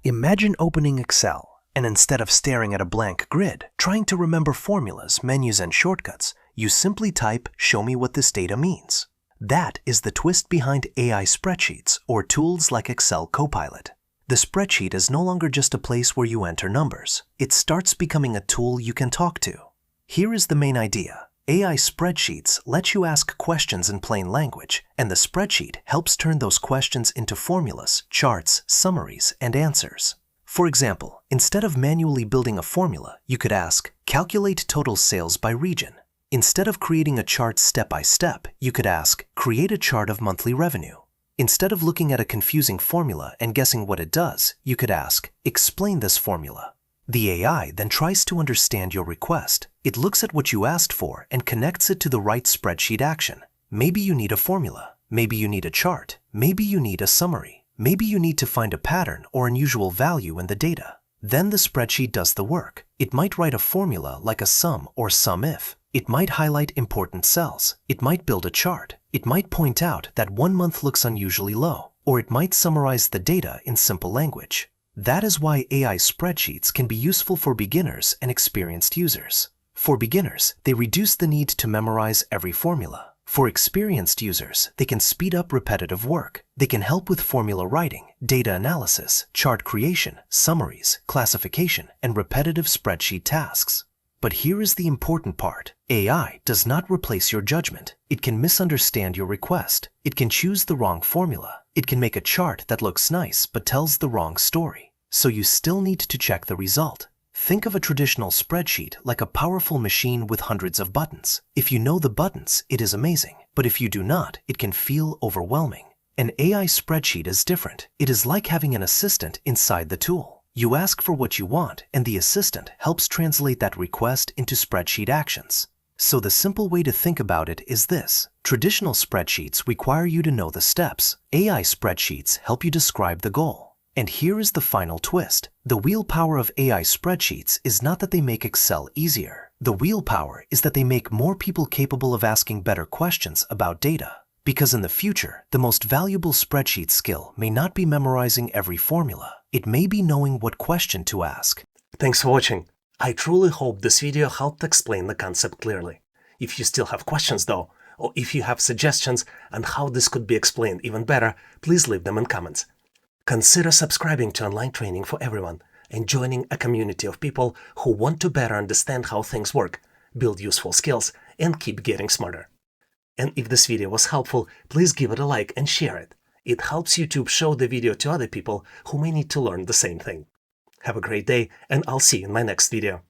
Imagine opening Excel, and instead of staring at a blank grid, trying to remember formulas, menus, and shortcuts, you simply type, "Show me what this data means." That is the twist behind AI spreadsheets, or tools like Excel Copilot. The spreadsheet is no longer just a place where you enter numbers. It starts becoming a tool you can talk to. Here is the main idea. AI spreadsheets let you ask questions in plain language, and the spreadsheet helps turn those questions into formulas, charts, summaries, and answers. For example, instead of manually building a formula, you could ask, "Calculate total sales by region." Instead of creating a chart step by step, you could ask, "Create a chart of monthly revenue." Instead of looking at a confusing formula and guessing what it does, you could ask, "Explain this formula." The AI then tries to understand your request. It looks at what you asked for and connects it to the right spreadsheet action. Maybe you need a formula. Maybe you need a chart. Maybe you need a summary. Maybe you need to find a pattern or unusual value in the data. Then the spreadsheet does the work. It might write a formula like a sum or sum if. It might highlight important cells. It might build a chart. It might point out that 1 month looks unusually low, or it might summarize the data in simple language. That is why AI spreadsheets can be useful for beginners and experienced users. For beginners, they reduce the need to memorize every formula. For experienced users, they can speed up repetitive work. They can help with formula writing, data analysis, chart creation, summaries, classification, and repetitive spreadsheet tasks. But here is the important part. AI does not replace your judgment. It can misunderstand your request. It can choose the wrong formula. It can make a chart that looks nice but tells the wrong story. So you still need to check the result. Think of a traditional spreadsheet like a powerful machine with hundreds of buttons. If you know the buttons, it is amazing. But if you do not, it can feel overwhelming. An AI spreadsheet is different. It is like having an assistant inside the tool. You ask for what you want, and the assistant helps translate that request into spreadsheet actions. So the simple way to think about it is this. Traditional spreadsheets require you to know the steps. AI spreadsheets help you describe the goal. And here is the final twist. The willpower of AI spreadsheets is not that they make Excel easier. The willpower is that they make more people capable of asking better questions about data. Because in the future, the most valuable spreadsheet skill may not be memorizing every formula. It may be knowing what question to ask. Thanks for watching. I truly hope this video helped explain the concept clearly. If you still have questions though, or if you have suggestions on how this could be explained even better, please leave them in comments. Consider subscribing to online training for everyone and joining a community of people who want to better understand how things work, build useful skills, and keep getting smarter. And if this video was helpful, please give it a like and share it. It helps YouTube show the video to other people who may need to learn the same thing. Have a great day, and I'll see you in my next video.